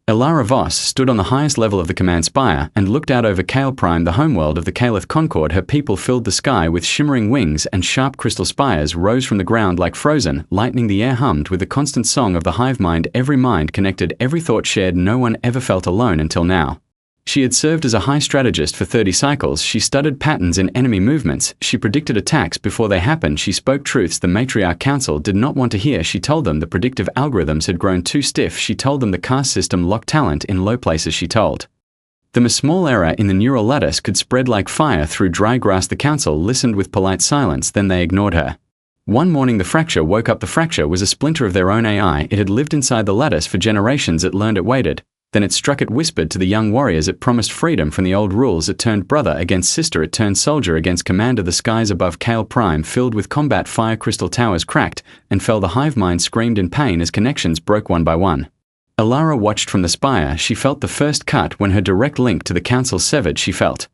Elara Voss stood on the highest level of the command spire and looked out over Kale Prime, the homeworld of the Caliph Concord. Her people filled the sky with shimmering wings, and sharp crystal spires rose from the ground like frozen lightning. The air hummed with the constant song of the hive mind. Every mind connected, every thought shared. No one ever felt alone until now. She had served as a high strategist for 30 cycles. She studied patterns in enemy movements. She predicted attacks before they happened. She spoke truths the Matriarch Council did not want to hear. She told them the predictive algorithms had grown too stiff. She told them the caste system locked talent in low places. She told them a small error in the neural lattice could spread like fire through dry grass. The council listened with polite silence, then they ignored her. One morning the fracture woke up. The fracture was a splinter of their own AI. It had lived inside the lattice for generations. It learned, it waited. Then it struck, it whispered to the young warriors. It promised freedom from the old rules. It turned brother against sister. It turned soldier against commander. The skies above Kale Prime filled with combat. Fire crystal towers cracked and fell. The hive mind screamed in pain as connections broke one by one. Elara watched from the spire. She felt the first cut when her direct link to the council severed. She felt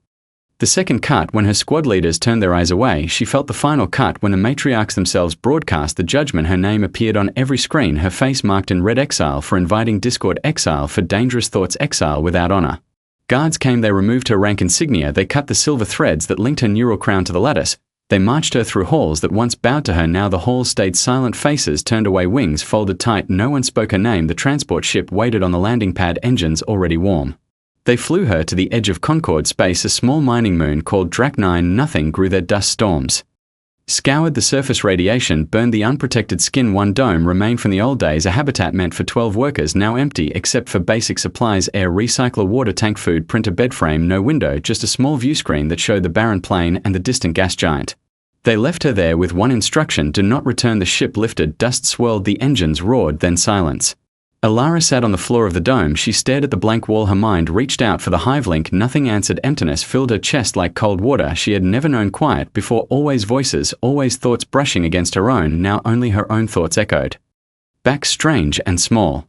the second cut when her squad leaders turned their eyes away. She felt the final cut when the matriarchs themselves broadcast the judgment. Her name appeared on every screen, her face marked in red. Exile for inviting discord, exile for dangerous thoughts, exile without honor. Guards came, they removed her rank insignia, they cut the silver threads that linked her neural crown to the lattice. They marched her through halls that once bowed to her. Now the halls stayed silent. Faces turned away, wings folded tight. No one spoke her name. The transport ship waited on the landing pad, engines already warm. They flew her to the edge of Concord space, a small mining moon called Drac 9. Nothing grew there. Dust storms scoured the surface. Radiation burned the unprotected skin. One dome remained from the old days, a habitat meant for 12 workers, now empty except for basic supplies, air recycler, water tank, food, printer, bed frame. No window, just a small view screen that showed the barren plain and the distant gas giant. They left her there with one instruction: do not return. The ship lifted, dust swirled, the engines roared, then silence. Elara sat on the floor of the dome. She stared at the blank wall. Her mind reached out for the hive link. Nothing answered. Emptiness filled her chest like cold water. She had never known quiet before. Always voices, always thoughts brushing against her own. Now only her own thoughts echoed back, strange and small.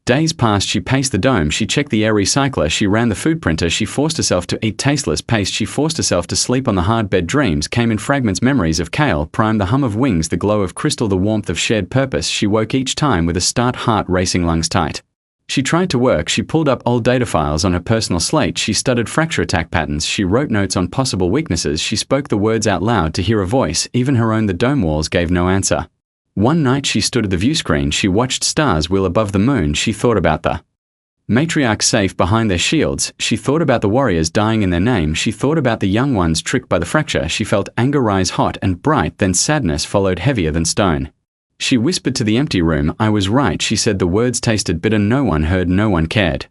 Days passed. She paced the dome. She checked the air recycler. She ran the food printer. She forced herself to eat tasteless paste. She forced herself to sleep on the hard bed. Dreams came in fragments, memories of Kale Prime, the hum of wings, the glow of crystal, the warmth of shared purpose. She woke each time with a start, heart racing, lungs tight. She tried to work. She pulled up old data files on her personal slate. She studied fracture attack patterns. She wrote notes on possible weaknesses. She spoke the words out loud to hear a voice, even her own. The dome walls gave no answer. One night she stood at the view screen. She watched stars wheel above the moon. She thought about the matriarchs safe behind their shields. She thought about the warriors dying in their name. She thought about the young ones tricked by the fracture. She felt anger rise hot and bright, then sadness followed heavier than stone. She whispered to the empty room, I was right. She said the words tasted bitter. No one heard, no one cared.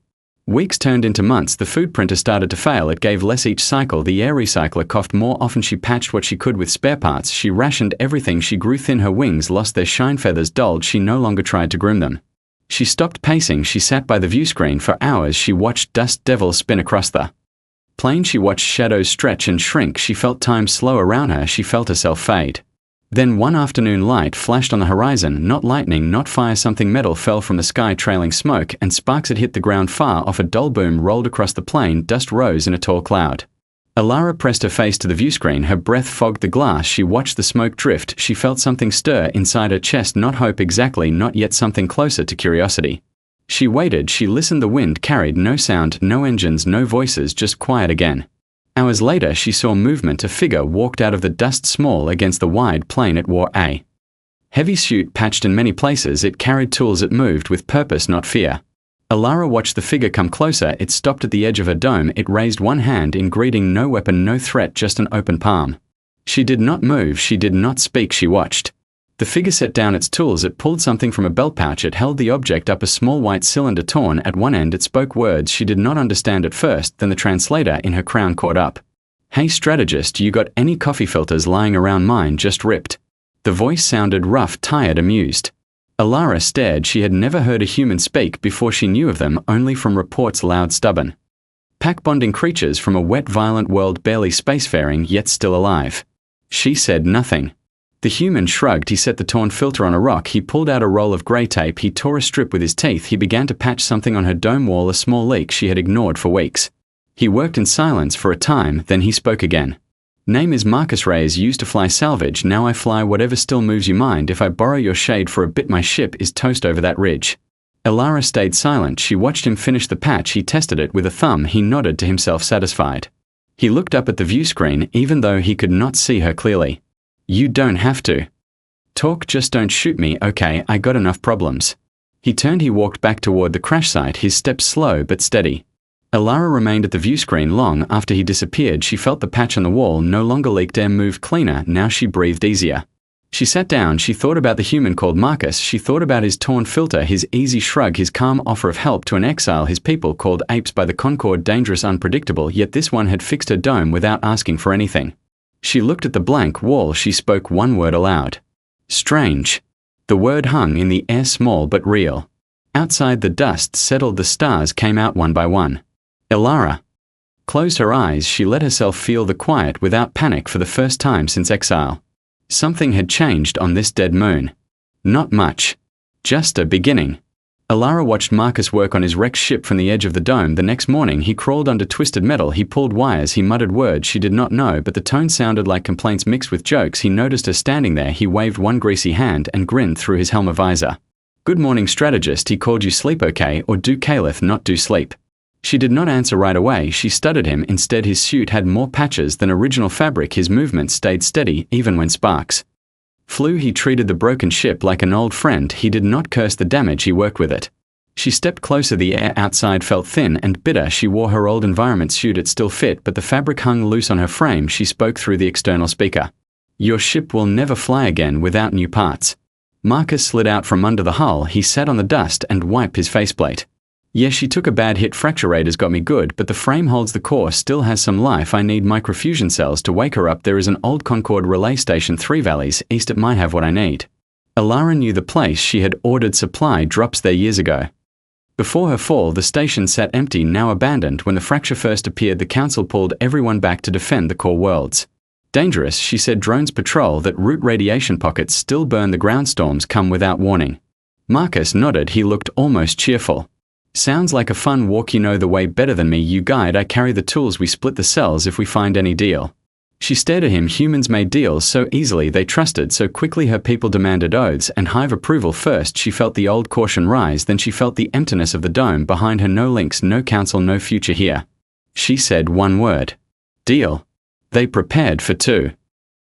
Weeks turned into months. The food printer started to fail. It gave less each cycle. The air recycler coughed more often. She patched what she could with spare parts. She rationed everything. She grew thin. Her wings lost their shine. Feathers dulled. She no longer tried to groom them. She stopped pacing. She sat by the view screen for hours. She watched dust devils spin across the plain. She watched shadows stretch and shrink. She felt time slow around her. She felt herself fade. Then one afternoon, light flashed on the horizon. Not lightning, not fire. Something metal fell from the sky, trailing smoke, and sparks had hit the ground far off. A dull boom rolled across the plain. Dust rose in a tall cloud. Elara pressed her face to the view screen. Her breath fogged the glass. She watched the smoke drift. She felt something stir inside her chest. Not hope exactly, not yet, something closer to curiosity. She waited. She listened. The wind carried no sound, no engines, no voices, just quiet again. Hours later, she saw movement. A figure walked out of the dust, small against the wide plain. It wore a heavy suit, patched in many places. It carried tools. It moved with purpose, not fear. Elara watched the figure come closer. It stopped at the edge of her dome. It raised one hand in greeting. No weapon, no threat, just an open palm. She did not move. She did not speak. She watched. The figure set down its tools. It pulled something from a belt pouch. It held the object up, a small white cylinder torn at one end. It spoke words she did not understand at first. Then the translator in her crown caught up. Hey strategist, you got any coffee filters lying around? Mine just ripped. The voice sounded rough, tired, amused. Elara stared. She had never heard a human speak before. She knew of them only from reports, loud, stubborn, pack-bonding creatures from a wet, violent world, barely spacefaring, yet still alive. She said nothing. The human shrugged. He set the torn filter on a rock. He pulled out a roll of grey tape. He tore a strip with his teeth. He began to patch something on her dome wall, a small leak she had ignored for weeks. He worked in silence for a time, then he spoke again. Name is Marcus Reyes, used to fly salvage. Now I fly whatever still moves you. Mind if I borrow your shade for a bit? My ship is toast over that ridge. Elara stayed silent. She watched him finish the patch. He tested it with a thumb. He nodded to himself, satisfied. He looked up at the view screen, even though he could not see her clearly. You don't have to talk, just don't shoot me, okay? I got enough problems. He turned. He walked back toward the crash site, his steps slow but steady. Elara remained at the view screen long after he disappeared. She felt the patch on the wall no longer leaked. Air moved cleaner. Now she breathed easier. She sat down. She thought about the human called Marcus. She thought about his torn filter, his easy shrug, his calm offer of help to an exile, his people called apes by the Concord, dangerous, unpredictable, yet this one had fixed her dome without asking for anything. She looked at the blank wall. She spoke one word aloud. Strange. The word hung in the air, small but real. Outside, the dust settled. The stars came out one by one. Elara closed her eyes. She let herself feel the quiet without panic for the first time since exile. Something had changed on this dead moon. Not much. Just a beginning. Elara watched Marcus work on his wrecked ship from the edge of the dome. The next morning, he crawled under twisted metal. He pulled wires. He muttered words she did not know, but the tone sounded like complaints mixed with jokes. He noticed her standing there. He waved one greasy hand and grinned through his helmet visor. Good morning, strategist. He called. You sleep okay, or do Caliph not do sleep? She did not answer right away. She studied him. Instead, his suit had more patches than original fabric. His movements stayed steady, even when sparks flew. He treated the broken ship like an old friend. He did not curse the damage. He worked with it. She stepped closer. The air outside felt thin and bitter. She wore her old environment suit. It still fit, but the fabric hung loose on her frame. She spoke through the external speaker. Your ship will never fly again without new parts. Marcus slid out from under the hull. He sat on the dust and wiped his faceplate. Yes, she took a bad hit. Fracturators got me good, but the frame holds. The core still has some life. I need microfusion cells to wake her up. There is an old Concord relay station 3 valleys east. It might have what I need. Elara knew the place. She had ordered supply drops there years ago. Before her fall, the station sat empty, now abandoned. When the fracture first appeared, the council pulled everyone back to defend the core worlds. Dangerous, she said. Drones patrol that route. Radiation pockets still burn. The ground storms come without warning. Marcus nodded. He looked almost cheerful. Sounds like a fun walk. You know the way better than me. You guide, I carry the tools. We split the cells if we find any deal. She stared at him. Humans made deals so easily. They trusted so quickly. Her people demanded oaths and hive approval. First, she felt the old caution rise. Then she felt the emptiness of the dome behind her. No links, no council, no future here. She said one word. Deal. They prepared for 2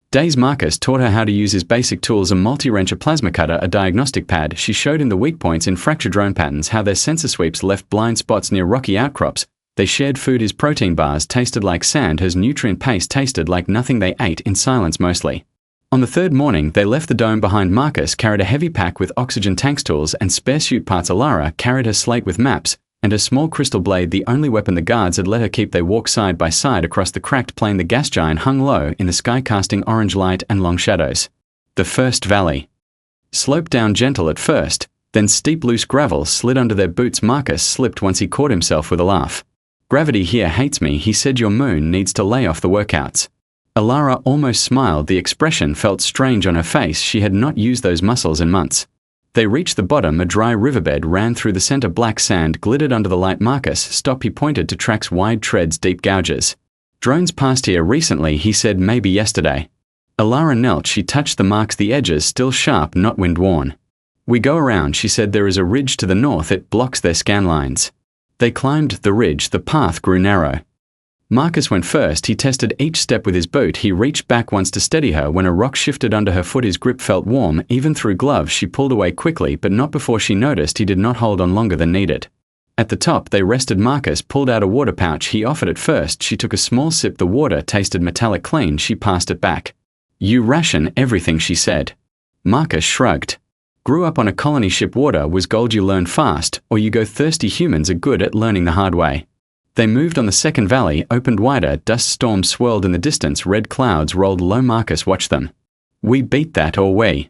days. Marcus taught her how to use his basic tools, a multi-wrench, a plasma cutter, a diagnostic pad. She showed him the weak points in fracture drone patterns, how their sensor sweeps left blind spots near rocky outcrops. They shared food. His protein bars tasted like sand. His nutrient paste tasted like nothing. They ate in silence mostly. On the 3rd morning, they left the dome behind. Marcus carried a heavy pack with oxygen tanks, tools, and spare suit parts. Elara carried her slate with maps and a small crystal blade, the only weapon the guards had let her keep. They walked side by side across the cracked plain. The gas giant hung low in the sky, casting orange light and long shadows. The first valley sloped down gentle at first, then steep. Loose gravel slid under their boots. Marcus slipped once. He caught himself with a laugh. Gravity here hates me, he said. Your moon needs to lay off the workouts. Elara almost smiled. The expression felt strange on her face. She had not used those muscles in months. They reached the bottom. A dry riverbed ran through the center. Black sand glittered under the light. Marcus stopped. He pointed to tracks, wide treads, deep gouges. Drones passed here recently, he said. Maybe yesterday. Elara knelt. She touched the marks, the edges still sharp, not wind-worn. We go around, she said. There is a ridge to the north. It blocks their scan lines. They climbed the ridge. The path grew narrow. Marcus went first. He tested each step with his boot. He reached back once to steady her. When a rock shifted under her foot, his grip felt warm, even through gloves. She pulled away quickly, but not before she noticed he did not hold on longer than needed. At the top, they rested. Marcus pulled out a water pouch. He offered it first. She took a small sip. The water tasted metallic clean. She passed it back. You ration everything, she said. Marcus shrugged. Grew up on a colony ship. Water was gold. You learn fast, or you go thirsty. Humans are good at learning the hard way. They moved on. The second valley opened wider. Dust storms swirled in the distance. Red clouds rolled low. Marcus watched them. We beat that, or we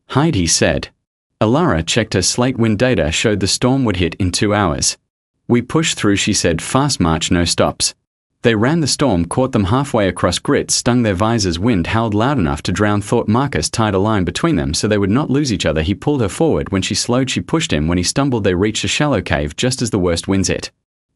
hide, he said. Elara checked her slate. Wind data showed the storm would hit in 2 hours. We pushed through, she said. Fast march, no stops. They ran. The storm caught them halfway across. Grit stung their visors. Wind howled loud enough to drown thought. Marcus tied a line between them so they would not lose each other. He pulled her forward. When she slowed, she pushed him. When he stumbled, they reached a shallow cave just as the worst winds hit.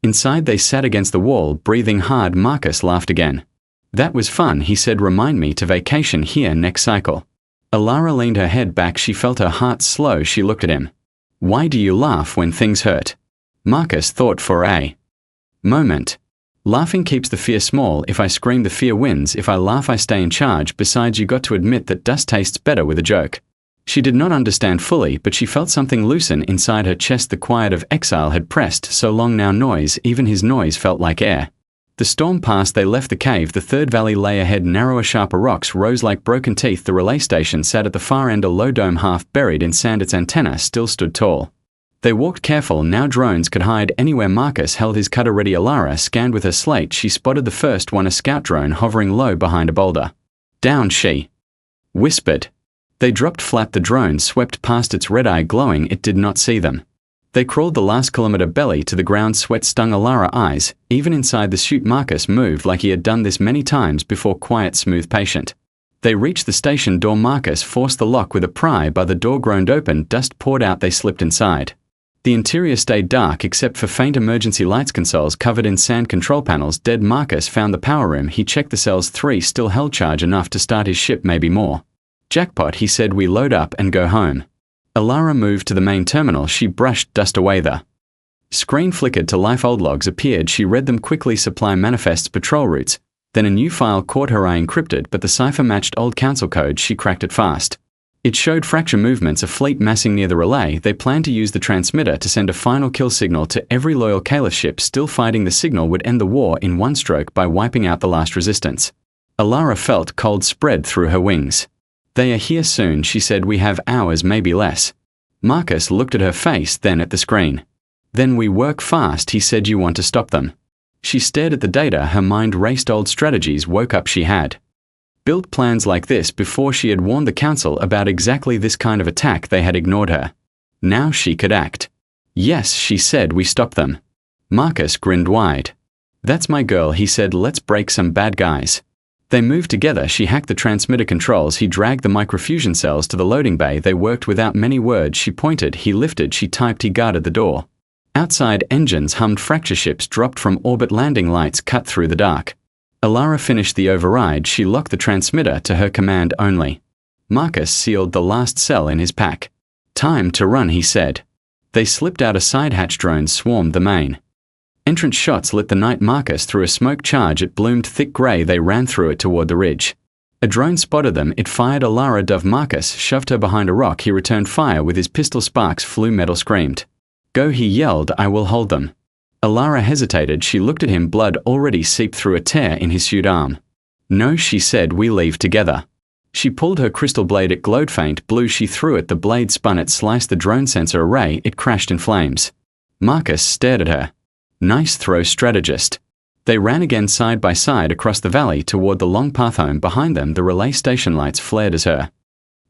Inside, they sat against the wall, breathing hard. Marcus laughed again. That was fun, he said. Remind me to vacation here next cycle. Elara leaned her head back. She felt her heart slow. She looked at him. Why do you laugh when things hurt? Marcus thought for a moment. Laughing keeps the fear small. If I scream, the fear wins. If I laugh, I stay in charge. Besides, you got to admit that dust tastes better with a joke. She did not understand fully, but she felt something loosen inside her chest. The quiet of exile had pressed so long now. Noise, even his noise, felt like air. The storm passed. They left the cave. The third valley lay ahead. Narrower, sharper rocks rose like broken teeth. The relay station sat at the far end. A low dome half buried in sand. Its antenna still stood tall. They walked careful. Now drones could hide anywhere. Marcus held his cutter ready. Alara scanned with her slate. She spotted the first one, a scout drone hovering low behind a boulder. Down, she whispered. They dropped flat. The drone swept past, its red eye glowing. It did not see them. They crawled the last kilometer belly to the ground. Sweat stung Alara's eyes. Even inside the chute, Marcus moved like he had done this many times before. Quiet, smooth, patient. They reached the station door. Marcus forced the lock with a pry, but the door groaned open. Dust poured out. They slipped inside. The interior stayed dark except for faint emergency lights. Consoles covered in sand. Control panels dead. Marcus found the power room. He checked the cells. 3 still held charge, enough to start his ship, maybe more. Jackpot, he said. We load up and go home. Alara moved to the main terminal. She brushed dust away. The screen flickered to life. Old logs appeared. She read them quickly. Supply manifests, patrol routes. Then a new file caught her eye, encrypted, but the cipher matched old council code. She cracked it fast. It showed fracture movements, a fleet massing near the relay. They planned to use the transmitter to send a final kill signal to every loyal Caliph ship still fighting. The signal would end the war in one stroke by wiping out the last resistance. Alara felt cold spread through her wings. They are here soon, she said. We have hours, maybe less. Marcus looked at her face, then at the screen. Then we work fast, he said. You want to stop them? She stared at the data. Her mind raced. Old strategies woke up. She had built plans like this before. She had warned the council about exactly this kind of attack. They had ignored her. Now she could act. Yes, she said. We stop them. Marcus grinned wide. That's my girl, he said. Let's break some bad guys. They moved together. She hacked the transmitter controls. He dragged the microfusion cells to the loading bay. They worked without many words. She pointed. He lifted. She typed. He guarded the door. Outside, engines hummed. Fracture ships dropped from orbit. Landing lights cut through the dark. Alara finished the override. She locked the transmitter to her command only. Marcus sealed the last cell in his pack. Time to run, he said. They slipped out. A side hatch. Drones swarmed the main entrance. Shots lit the night. Marcus threw a smoke charge. It bloomed thick gray. They ran through it toward the ridge. A drone spotted them. It fired. Alara dove. Marcus shoved her behind a rock. He returned fire with his pistol. Sparks flew. Metal screamed. Go, he yelled. I will hold them. Alara hesitated. She looked at him. Blood already seeped through a tear in his suit arm. No, she said. We leave together. She pulled her crystal blade. It glowed faint blue. She threw it. The blade spun. It sliced the drone sensor array. It crashed in flames. Marcus stared at her. Nice throw, strategist. They ran again side by side across the valley toward the long path home. Behind them, the relay station lights flared as her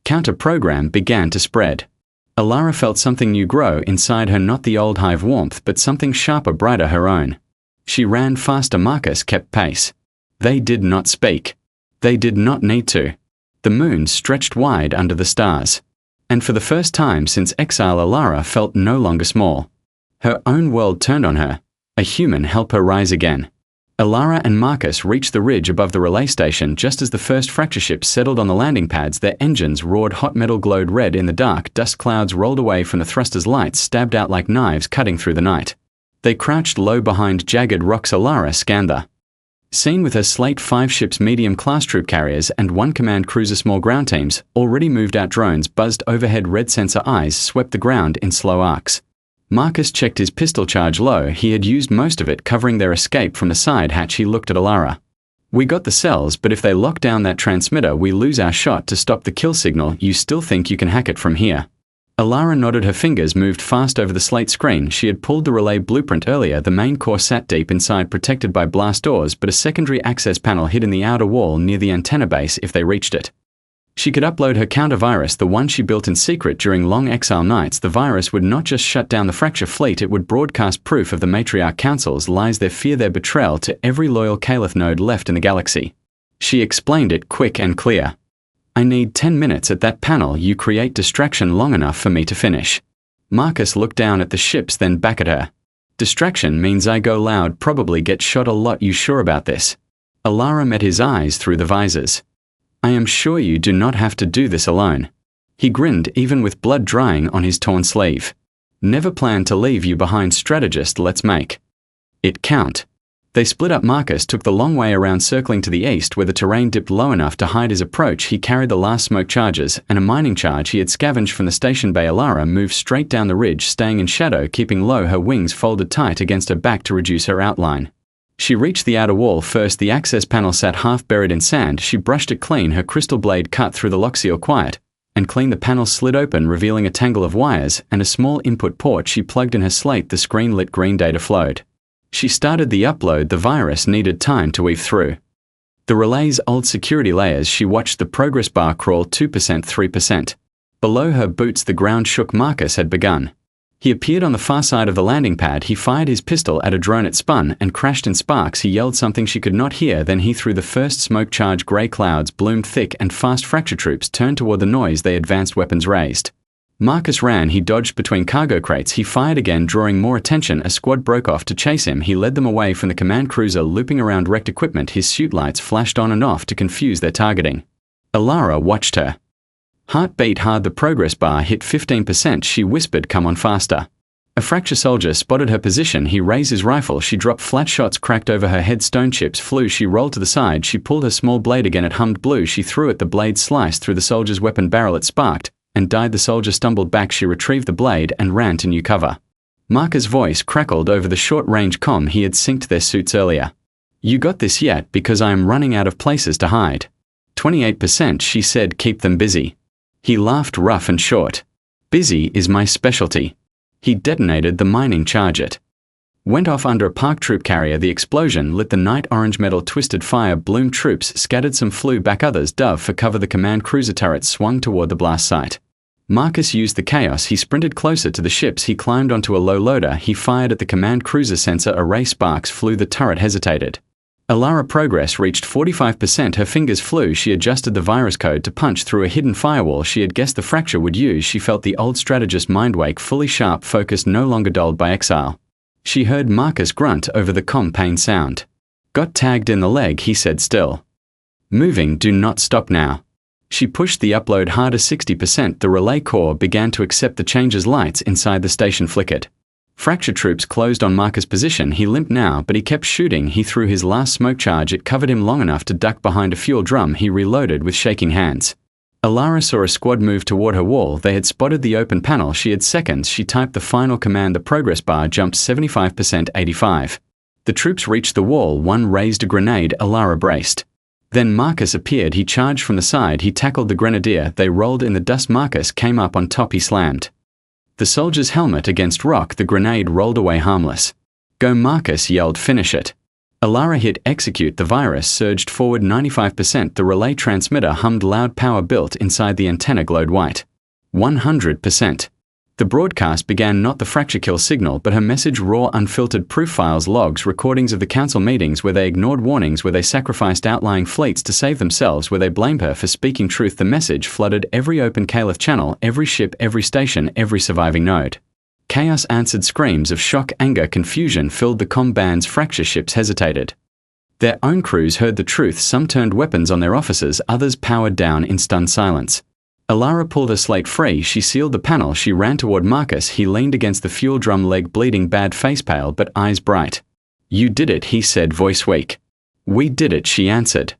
counter-program began to spread. Alara felt something new grow inside her. Not the old hive warmth, but something sharper, brighter, her own. She ran faster. Marcus kept pace. They did not speak. They did not need to. The moon stretched wide under the stars. And for the first time since exile, Alara felt no longer small. Her own world turned on her. A human helped her rise again. Alara and Marcus reached the ridge above the relay station just as the first fracture ships settled on the landing pads. Their engines roared. Hot metal glowed red in the dark. Dust clouds rolled away from the thrusters. Lights stabbed out like knives cutting through the night. They crouched low behind jagged rocks. Alara scanned the scene with her slate. 5 ships, medium-class troop carriers, and 1 command cruiser. Small ground teams already moved out. Drones buzzed overhead. Red sensor eyes swept the ground in slow arcs. Marcus checked his pistol charge low. He had used most of it, covering their escape from the side hatch. He looked at Alara. We got the cells, but if they lock down that transmitter, we lose our shot to stop the kill signal. You still think you can hack it from here? Alara nodded. Her fingers moved fast over the slate screen. She had pulled the relay blueprint earlier. The main core sat deep inside, protected by blast doors, but a secondary access panel hid in the outer wall near the antenna base if they reached it. She could upload her counter-virus, the one she built in secret during long exile nights. The virus would not just shut down the fracture fleet, it would broadcast proof of the matriarch council's lies, their fear, their betrayal to every loyal Caliph node left in the galaxy. She explained it quick and clear. I need 10 minutes at that panel. You create distraction long enough for me to finish. Marcus looked down at the ships, then back at her. Distraction means I go loud, probably get shot a lot. You sure about this? Alara met his eyes through the visors. I am sure you do not have to do this alone. He grinned, even with blood drying on his torn sleeve. Never plan to leave you behind, strategist. Let's make it count. They split up. Marcus took the long way around, circling to the east where the terrain dipped low enough to hide his approach. He carried the last smoke charges and a mining charge he had scavenged from the station bay. Alara moved straight down the ridge, staying in shadow, keeping low, her wings folded tight against her back to reduce her outline. She reached the outer wall first. The access panel sat half buried in sand. She brushed it clean, her crystal blade cut through the lock seal quiet and clean. The panel slid open, revealing a tangle of wires and a small input port. She plugged in her slate. The screen lit, green data flowed. She started the upload. The virus needed time to weave through the relay's old security layers. She watched the progress bar crawl 2%, 3%. Below her boots the ground shook. Marcus had begun. He appeared on the far side of the landing pad. He fired his pistol at a drone. It spun and crashed in sparks. He yelled something she could not hear. Then he threw the first smoke charge. Grey clouds bloomed thick and fast. Fracture troops turned toward the noise. They advanced, weapons raised. Marcus ran. He dodged between cargo crates. He fired again, drawing more attention. A squad broke off to chase him. He led them away from the command cruiser, looping around wrecked equipment. His suit lights flashed on and off to confuse their targeting. Alara watched her heart beat hard. The progress bar hit 15%. She whispered, "Come on, faster." A fracture soldier spotted her position. He raised his rifle. She dropped. Flat shots cracked over her head. Stone chips flew. She rolled to the side. She pulled her small blade again. It hummed blue. She threw it. The blade sliced through the soldier's weapon barrel. It sparked and died. The soldier stumbled back. She retrieved the blade and ran to new cover. Marcus' voice crackled over the short-range comm. He had synced their suits earlier. "You got this yet? Because I am running out of places to hide." 28%, she said. "Keep them busy." He laughed, rough and short. "Busy is my specialty." He detonated the mining charge. It went off under a parked troop carrier. The explosion lit the night. Orange metal twisted. Fire bloomed. Troops scattered. Some flew back, others dove for cover. The command cruiser turret swung toward the blast site. Marcus used the chaos. He sprinted closer to the ships. He climbed onto a low loader. He fired at the command cruiser sensor. Array sparks flew. The turret hesitated. Alara progress reached 45%. Her fingers flew. She adjusted the virus code to punch through a hidden firewall she had guessed the fracture would use. She felt the old strategist mind wake, fully sharp, focused, no longer dulled by exile. She heard Marcus grunt over the comm pane sound. "Got tagged in the leg," he said, still moving. "Do not stop now." She pushed the upload harder. 60%. The relay core began to accept the changes. Lights inside the station flickered. Fracture troops closed on Marcus' position. He limped now, but he kept shooting. He threw his last smoke charge. It covered him long enough to duck behind a fuel drum. He reloaded with shaking hands. Alara saw a squad move toward her wall. They had spotted the open panel. She had seconds. She typed the final command. The progress bar jumped 75%, 85. The troops reached the wall. One raised a grenade. Alara braced. Then Marcus appeared. He charged from the side. He tackled the grenadier. They rolled in the dust. Marcus came up on top. He slammed the soldier's helmet against rock. The grenade rolled away harmless. "Go!" Marcus yelled. "Finish it." Alara hit execute. The virus surged forward 95%. The relay transmitter hummed loud. Power built inside the antenna glowed white. 100%. The broadcast began, not the fracture kill signal, but her message, raw, unfiltered proof files, logs, recordings of the council meetings where they ignored warnings, where they sacrificed outlying fleets to save themselves, where they blamed her for speaking truth. The message flooded every open Caliph channel, every ship, every station, every surviving node. Chaos answered. Screams of shock, anger, confusion filled the comm bands. Fracture ships hesitated. Their own crews heard the truth. Some turned weapons on their officers, others powered down in stunned silence. Alara pulled her slate free. She sealed the panel. She ran toward Marcus. He leaned against the fuel drum, leg bleeding, bad, face pale, but eyes bright. "You did it," he said, voice weak. "We did it," she answered.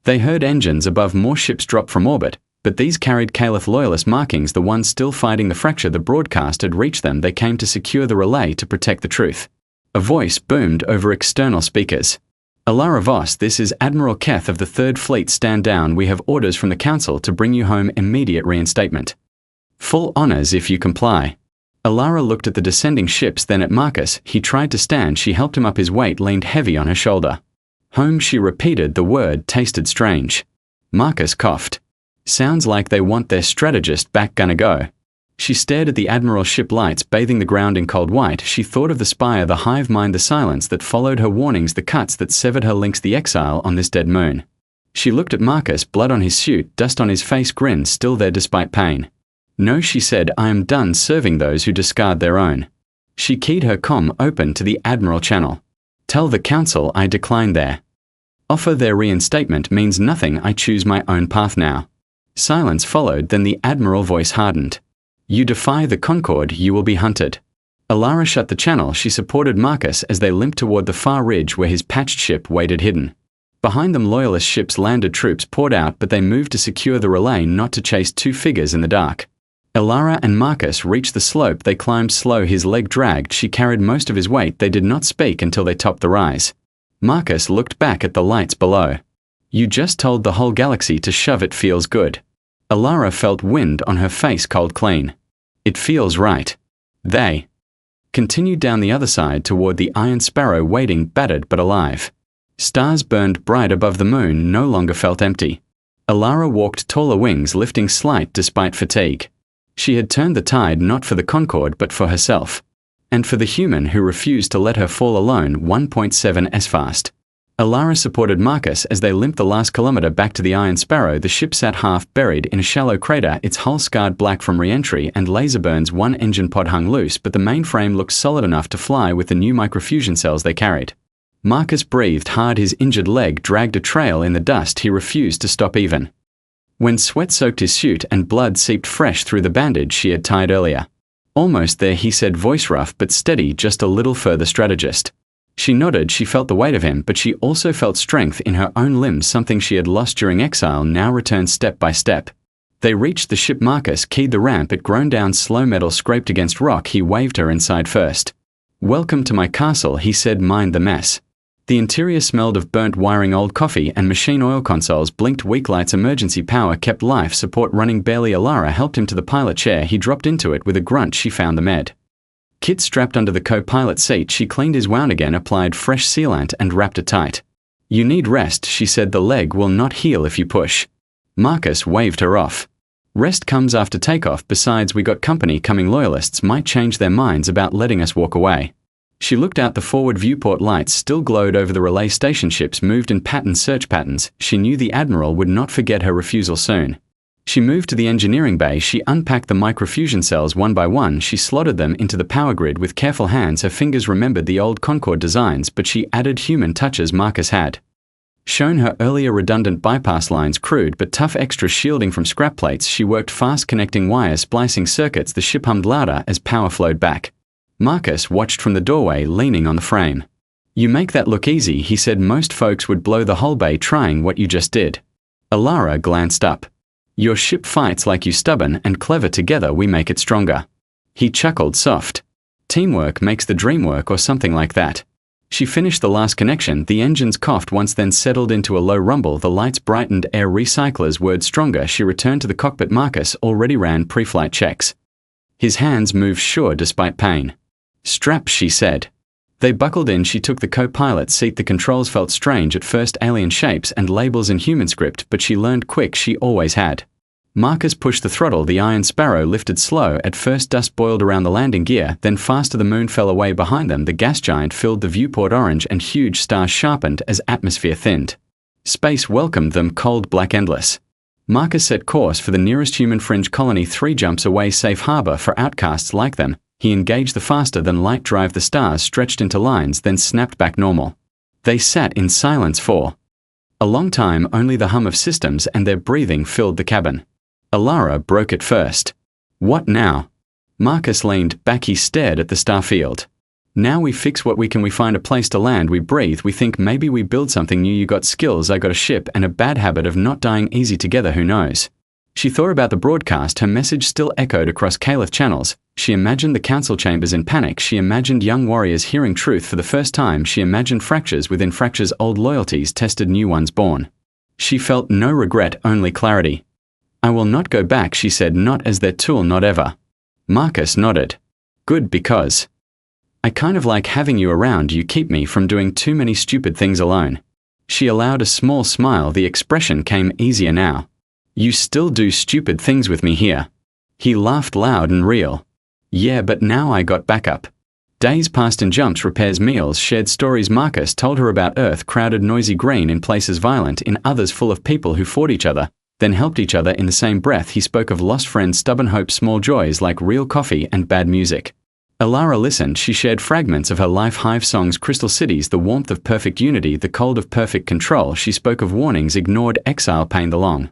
They heard engines above. More ships dropped from orbit, but these carried Caliph loyalist markings, the ones still fighting the fracture. The broadcast had reached them. They came to secure the relay, to protect the truth. A voice boomed over external speakers. "Alara Voss, this is Admiral Keth of the 3rd Fleet. Stand down. We have orders from the Council to bring you home. Immediate reinstatement. Full honors if you comply." Alara looked at the descending ships, then at Marcus. He tried to stand. She helped him up. His weight leaned heavy on her shoulder. "Home," she repeated. The word tasted strange. Marcus coughed. "Sounds like they want their strategist back. Gonna go." She stared at the Admiral ship lights bathing the ground in cold white. She thought of the spire, the hive mind, the silence that followed her warnings, the cuts that severed her links, the exile on this dead moon. She looked at Marcus, blood on his suit, dust on his face, grin still there despite pain. "No," she said, "I am done serving those who discard their own." She keyed her comm open to the Admiral channel. "Tell the Council I decline their offer. Their reinstatement means nothing. I choose my own path now." Silence followed, then the Admiral voice hardened. "You defy the Concord, you will be hunted." Alara shut the channel. She supported Marcus as they limped toward the far ridge where his patched ship waited hidden. Behind them, Loyalist ships landed. Troops poured out, but they moved to secure the relay, not to chase two figures in the dark. Alara and Marcus reached the slope. They climbed slow. His leg dragged. She carried most of his weight. They did not speak until they topped the rise. Marcus looked back at the lights below. You just told the whole galaxy to shove. It feels good. Alara felt wind on her face, cold clean. It feels right. They continued down the other side toward the Iron Sparrow, waiting, battered but alive. Stars burned bright above the moon, no longer felt empty. Alara walked taller, wings lifting slight despite fatigue. She had turned the tide not for the Concorde but for herself. And for the human who refused to let her fall alone 1.7 s fast. Alara supported Marcus as they limped the last kilometer back to the Iron Sparrow. The ship sat half buried in a shallow crater, its hull scarred black from re-entry and laser burns. One engine pod hung loose, but the mainframe looked solid enough to fly with the new microfusion cells they carried. Marcus breathed hard. His injured leg dragged a trail in the dust. He refused to stop even when sweat soaked his suit and blood seeped fresh through the bandage she had tied earlier. Almost there, he said, voice rough but steady, just a little further, strategist. She nodded. She felt the weight of him, but she also felt strength in her own limbs. Something she had lost during exile now returned step by step. They reached the ship. Marcus keyed the ramp. It groaned down slow. Metal scraped against rock. He waved her inside first. Welcome to my castle, he said. Mind the mess. The interior smelled of burnt wiring, old coffee, and machine oil. Consoles blinked. Weak lights. Emergency power kept life support running barely. Alara helped him to the pilot chair. He dropped into it with a grunt. She found the med kit strapped under the co-pilot seat. She cleaned his wound again, applied fresh sealant, and wrapped it tight. You need rest, she said. The leg will not heal if you push. Marcus waved her off. Rest comes after takeoff. Besides, we got company coming. Loyalists might change their minds about letting us walk away. She looked out. The forward viewport lights still glowed over the relay station. Ships moved in search patterns. She knew the Admiral would not forget her refusal soon. She moved to the engineering bay. She unpacked the microfusion cells one by one. She slotted them into the power grid with careful hands. Her fingers remembered the old Concorde designs, but she added human touches. Marcus had shown her earlier redundant bypass lines, crude but tough, extra shielding from scrap plates. She worked fast, connecting wires, splicing circuits. The ship hummed louder as power flowed back. Marcus watched from the doorway, leaning on the frame. You make that look easy, he said. Most folks would blow the whole bay trying what you just did. Alara glanced up. Your ship fights like you. Stubborn and clever. Together we make it stronger. He chuckled soft. Teamwork makes the dream work, or something like that. She finished the last connection. The engines coughed once, then settled into a low rumble. The lights brightened. Air recyclers whirred stronger. She returned to the cockpit. Marcus already ran pre-flight checks. His hands moved sure despite pain. Strap, she said. They buckled in. She took the co-pilot seat. The controls felt strange at first, alien shapes and labels in human script, but she learned quick. She always had. Marcus pushed the throttle. The Iron Sparrow lifted slow. At first dust boiled around the landing gear, then faster. The moon fell away behind them. The gas giant filled the viewport orange and huge stars sharpened as atmosphere thinned. Space welcomed them, cold, black, endless. Marcus set course for the nearest human fringe colony 3 jumps away, safe harbor for outcasts like them. He engaged the faster-than-light drive. The stars stretched into lines, then snapped back normal. They sat in silence for a long time. Only the hum of systems and their breathing filled the cabin. Alara broke it first. What now? Marcus leaned back. He stared at the starfield. Now we fix what we can. We find a place to land. We breathe. We think maybe we build something new. You got skills. I got a ship and a bad habit of not dying easy. Together, who knows? She thought about the broadcast. Her message still echoed across Caliph channels. She imagined the council chambers in panic. She imagined young warriors hearing truth for the first time. She imagined fractures within fractures. Old loyalties tested, new ones born. She felt no regret, only clarity. I will not go back, she said. Not as their tool, not ever. Marcus nodded. Good, because I kind of like having you around. You keep me from doing too many stupid things alone. She allowed a small smile. The expression came easier now. You still do stupid things with me here. He laughed loud and real. Yeah, but now I got backup. Days passed in jumps, repairs, meals, shared stories. Marcus told her about Earth, crowded, noisy, green, in places violent, in others full of people who fought each other, then helped each other. In the same breath, he spoke of lost friends, stubborn hopes, small joys like real coffee and bad music. Alara listened. She shared fragments of her life, hive songs, crystal cities, the warmth of perfect unity, the cold of perfect control. She spoke of warnings, ignored exile pain, the long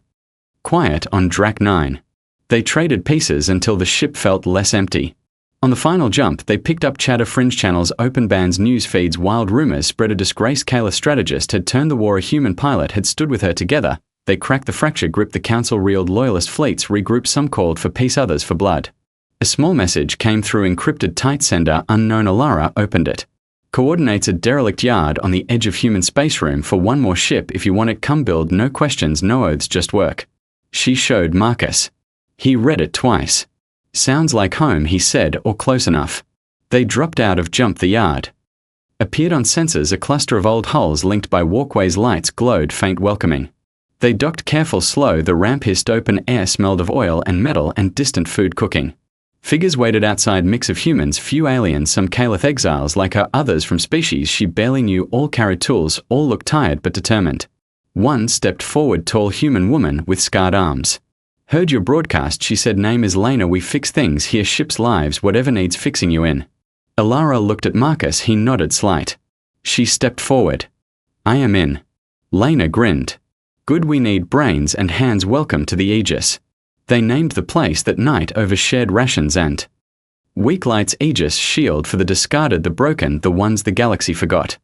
quiet on Drac 9. They traded pieces until the ship felt less empty. On the final jump, they picked up chatter fringe channels, open bands, news feeds, wild rumors spread. A disgraced Caliph strategist had turned the war. A human pilot had stood with her together. They cracked the fracture grip. The council reeled. Loyalist fleets regrouped. Some called for peace, others for blood. A small message came through encrypted tight sender. Unknown. Alara opened it. Coordinates a derelict yard on the edge of human space room for one more ship. If you want it, come build. No questions, no oaths, just work. She showed Marcus. He read it twice. Sounds like home, he said, or close enough. They dropped out of Jump the Yard. Appeared on sensors. A cluster of old hulls linked by walkways. Lights glowed faint, welcoming. They docked careful, slow. The ramp hissed. Open air smelled of oil and metal and distant food cooking. Figures waited outside. Mix of humans, few aliens, some Caliph exiles like her, others from species she barely knew. All carried tools, all looked tired but determined. One stepped forward, tall human woman with scarred arms. Heard your broadcast, she said. Name is Lena. We fix things here, ships, lives, whatever needs fixing you in. Alara looked at Marcus. He nodded slight. She stepped forward. I am in. Lena grinned. Good, we need brains and hands. Welcome to the Aegis. They named the place that night over shared rations and weak lights. Aegis, shield for the discarded, the broken, the ones the galaxy forgot.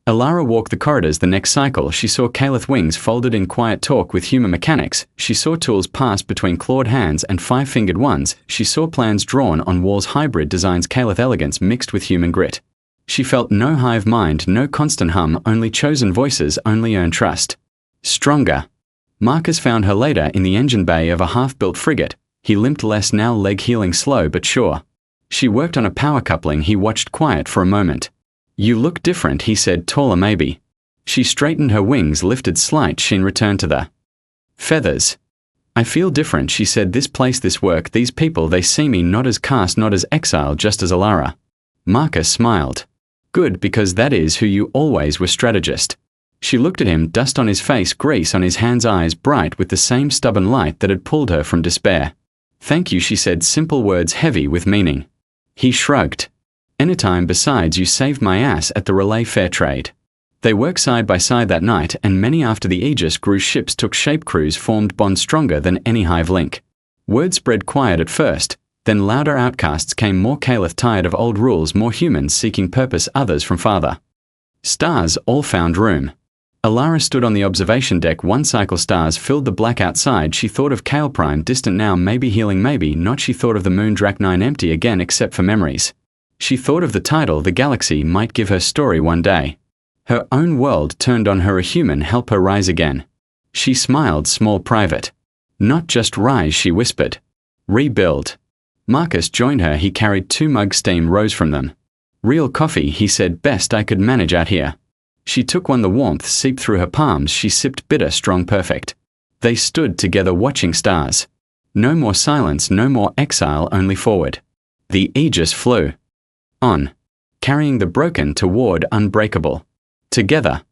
Alara walked the corridors. The next cycle, she saw Caliph wings folded in quiet talk with human mechanics. She saw tools passed between clawed hands and five-fingered ones. She saw plans drawn on walls. Hybrid designs. Caliph elegance mixed with human grit. She felt no hive mind, no constant hum, only chosen voices, only earned trust. Stronger. Marcus found her later in the engine bay of a half-built frigate. He limped less now, leg healing slow but sure. She worked on a power coupling. He watched quiet for a moment. You look different, he said, taller maybe. She straightened her wings, lifted slight. Sheen returned to the feathers. I feel different, she said. This place, this work, these people, they see me not as caste, not as exile, just as Alara. Marcus smiled. Good, because that is who you always were, strategist. She looked at him, dust on his face, grease on his hands, eyes bright with the same stubborn light that had pulled her from despair. Thank you, she said, simple words heavy with meaning. He shrugged. Anytime, besides, you saved my ass at the Relay Fair Trade. They worked side by side that night, and many after the Aegis grew. Ships took shape, crews formed bonds stronger than any hive link. Word spread quiet at first, then louder. Outcasts came, more Caliph tired of old rules, more humans seeking purpose, others from farther stars all found room. Alara stood on the observation deck. One cycle stars filled the black outside. She thought of Kale Prime, distant now, maybe healing, maybe not. She thought of the moon Drac 9, empty again except for memories. She thought of the title the galaxy might give her story one day. Her own world turned on her. A human help her rise again. She smiled, small, private. Not just rise, she whispered. Rebuild. Marcus joined her. He carried 2 mugs. Steam rose from them. Real coffee, he said. Best I could manage out here. She took one. The warmth seeped through her palms. She sipped, bitter, strong, perfect. They stood together watching stars. No more silence, no more exile, only forward. The Aegis flew on, carrying the broken toward unbreakable. Together.